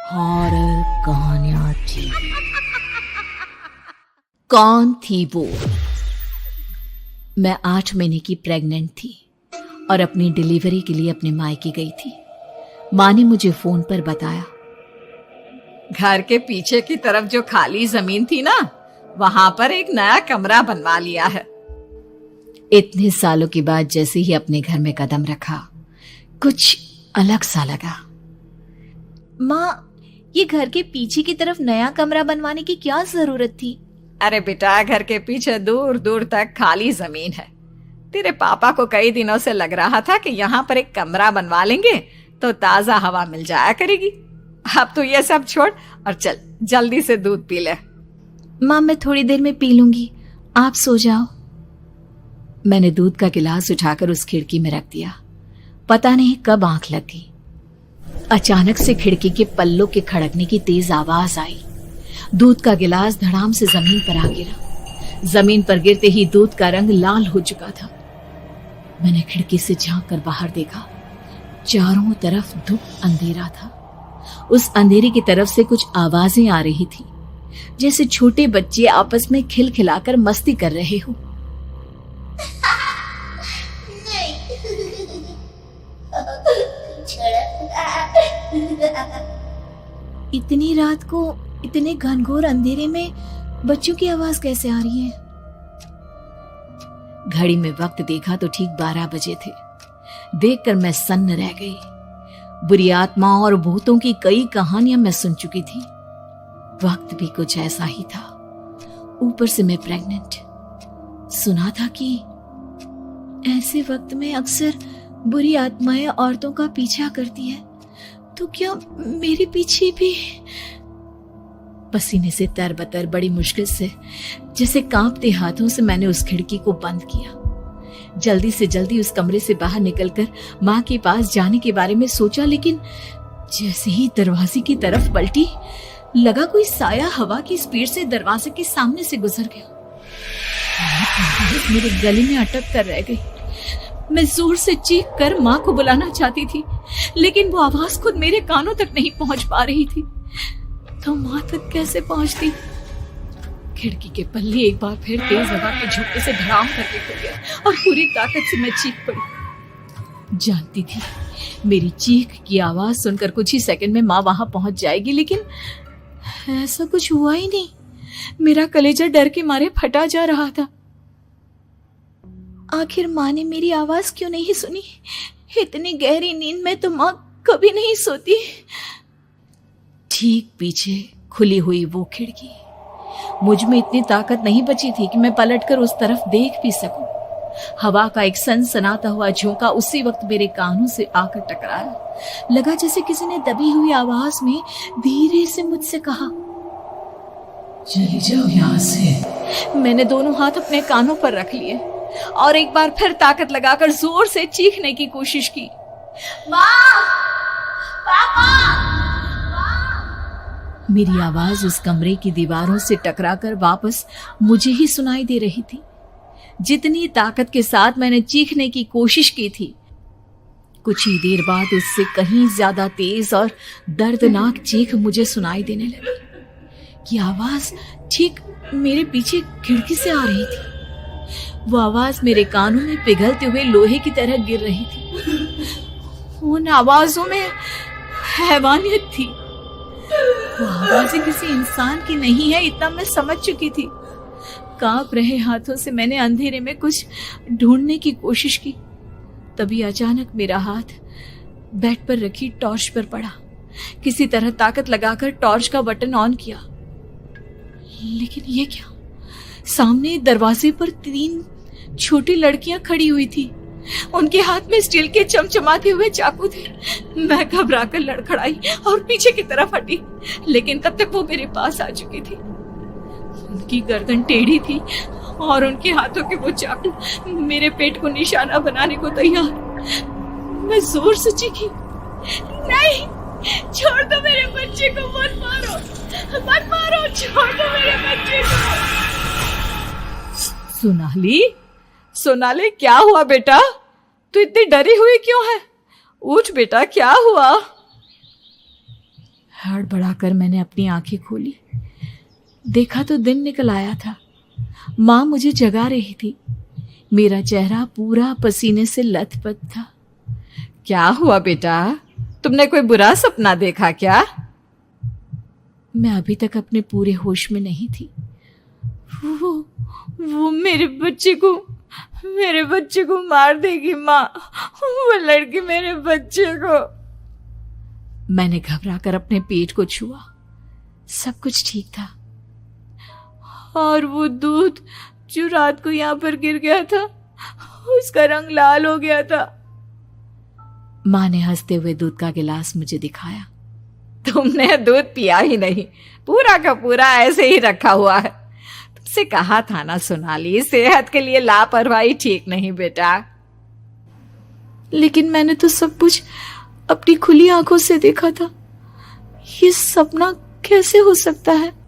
Horror कहानियां थी। कौन थी वो? मैं 8 महीने की प्रेग्नेंट थी और अपनी डिलीवरी के लिए अपने मायके गई थी। माँ ने मुझे फोन पर बताया, घर के पीछे की तरफ जो खाली जमीन थी ना, वहां पर एक नया कमरा बनवा लिया है। इतने सालों के बाद जैसे ही अपने घर में कदम रखा, कुछ अलग सा लगा। माँ, ये घर के पीछे की तरफ नया कमरा बनवाने की क्या जरूरत थी? अरे बेटा, घर के पीछे दूर दूर तक खाली जमीन है। तेरे पापा को कई दिनों से लग रहा था कि यहाँ पर एक कमरा बनवा लेंगे तो ताजा हवा मिल जाया करेगी। अब तो ये सब छोड़ और चल जल्दी से दूध पी ले। माँ, मैं थोड़ी देर में पी लूंगी, आप सो जाओ। मैंने दूध का गिलास उठाकर उस खिड़की में रख दिया। पता नहीं कब आंख लग गई। अचानक से खिड़की के पल्लों के खड़कने की तेज आवाज आई। दूध का गिलास धड़ाम से जमीन पर आ गिरा। जमीन पर गिरते ही दूध का रंग लाल हो चुका था। मैंने खिड़की से झांक कर बाहर देखा। चारों तरफ धूप अंधेरा था। उस अंधेरे की तरफ से कुछ आवाजें आ रही थी, जैसे छोटे बच्चे आपस में खिलखिलाकर मस्ती कर रहे हो। इतनी रात को इतने घनघोर अंधेरे में बच्चों की आवाज कैसे आ रही है? घड़ी में वक्त देखा तो ठीक 12 बजे थे। देखकर मैं सन्न रह गई। बुरी आत्माओं और भूतों की कई कहानियां मैं सुन चुकी थी। वक्त भी कुछ ऐसा ही था। ऊपर से मैं प्रेग्नेंट। सुना था कि ऐसे वक्त में अक्सर बुरी आत्माएं औरतों का पीछा करती है, तो क्या मेरे पीछे भी? पसीने से तरबतर बड़ी मुश्किल से, जैसे कांपते हाथों से मैंने उस खिड़की को बंद किया। जल्दी से जल्दी उस कमरे से बाहर निकलकर माँ के पास जाने के बारे में सोचा, लेकिन जैसे ही दरवाजे की तरफ पलटी, लगा कोई साया हवा की स्पीड से दरवाजे के सामने से गुजर गया। मेरे गले में अटक कर रह गई। मैं जोर से चीख कर माँ को बुलाना चाहती थी, लेकिन वो आवाज खुद मेरे कानों तक नहीं पहुंच पा रही थी। तो माँ तक कैसे पहुंचती? खिड़की के पल्ले एक बार फिर तेज हवा के झोंके से धड़ाम करके खुल गया और पूरी ताकत से मैं चीख पड़ी। जानती थी मेरी चीख की आवाज सुनकर कुछ ही सेकंड में माँ वहां पहुंच जाएगी, लेकिन ऐसा कुछ हुआ ही नहीं। मेरा कलेजा डर के मारे फटा जा रहा था। आखिर माँ ने मेरी आवाज क्यों नहीं सुनी? इतनी गहरी नींद में तो माँ कभी नहीं सोती। ठीक पीछे खुली हुई वो खिड़की। मुझ में इतनी ताकत नहीं बची थी कि मैं पलटकर उस तरफ देख भी सकूं। हवा का एक सनसनाता हुआ झोंका उसी वक्त मेरे कानों से आकर टकराया। लगा जैसे किसी ने दबी हुई आवाज में धीरे से मुझसे कहा, चली जाओ यहाँ से। मैंने दोनों हाथ अपने कानों पर रख लिए और एक बार फिर ताकत लगाकर जोर से चीखने की कोशिश की। माँ! पापा! मेरी आवाज उस कमरे की दीवारों से टकराकर वापस मुझे ही सुनाई दे रही थी। जितनी ताकत के साथ मैंने चीखने की कोशिश की थी, कुछ ही देर बाद उससे कहीं ज्यादा तेज और दर्दनाक चीख मुझे सुनाई देने लगी। कि आवाज ठीक मेरे पीछे खिड़की से आ रही थी। वो आवाज मेरे कानों में पिघलते हुए लोहे की तरह गिर रही थी। उन आवाजों में हैवानियत थी। वो आवाजें किसी इंसान की नहीं है, इतना मैं समझ चुकी थी। कांप रहे हाथों से मैंने अंधेरे में कुछ ढूंढने की कोशिश की। तभी अचानक मेरा हाथ बेड पर रखी टॉर्च पर पड़ा। किसी तरह ताकत लगाकर टॉर्च का बटन ऑन किया, लेकिन ये क्या? सामने दरवाजे पर 3 छोटी लड़कियां खड़ी हुई थी। उनके हाथ में स्टील के चमचमाते हुए चाकू थे। मैं घबराकर लड़खड़ाई और पीछे की तरफ हटी, लेकिन तब तक वो मेरे पास आ चुकी थी। उनकी गर्दन टेढ़ी थी और उनके हाथों के वो चाकू मेरे पेट को निशाना बनाने को तैयार। मैं जोर से चीखी, नहीं, छोड़ दो मेरे बच्चे को, मत मारो, मत मारो, छोड़ दो मेरे बच्चे को। सोनाली, क्या हुआ बेटा? तू इतनी डरी हुई क्यों है? उठ बेटा, क्या हुआ? हड़बड़ाकर मैंने अपनी आंखें खोली। देखा तो दिन निकल आया था। माँ मुझे जगा रही थी। मेरा चेहरा पूरा पसीने से लथपथ था। क्या हुआ बेटा, तुमने कोई बुरा सपना देखा क्या? मैं अभी तक अपने पूरे होश में नहीं थी। वो मेरे बच्चे को मार देगी माँ। वो लड़की मेरे बच्चे को। मैंने घबराकर अपने पेट को छुआ। सब कुछ ठीक था। और वो दूध जो रात को यहाँ पर गिर गया था, उसका रंग लाल हो गया था। माँ ने हंसते हुए दूध का गिलास मुझे दिखाया। तुमने दूध पिया ही नहीं, पूरा का पूरा ऐसे ही रखा हुआ है। तुमसे कहा था ना सोनाली, सेहत के लिए लापरवाही ठीक नहीं बेटा। लेकिन मैंने तो सब कुछ अपनी खुली आंखों से देखा था। ये सपना कैसे हो सकता है?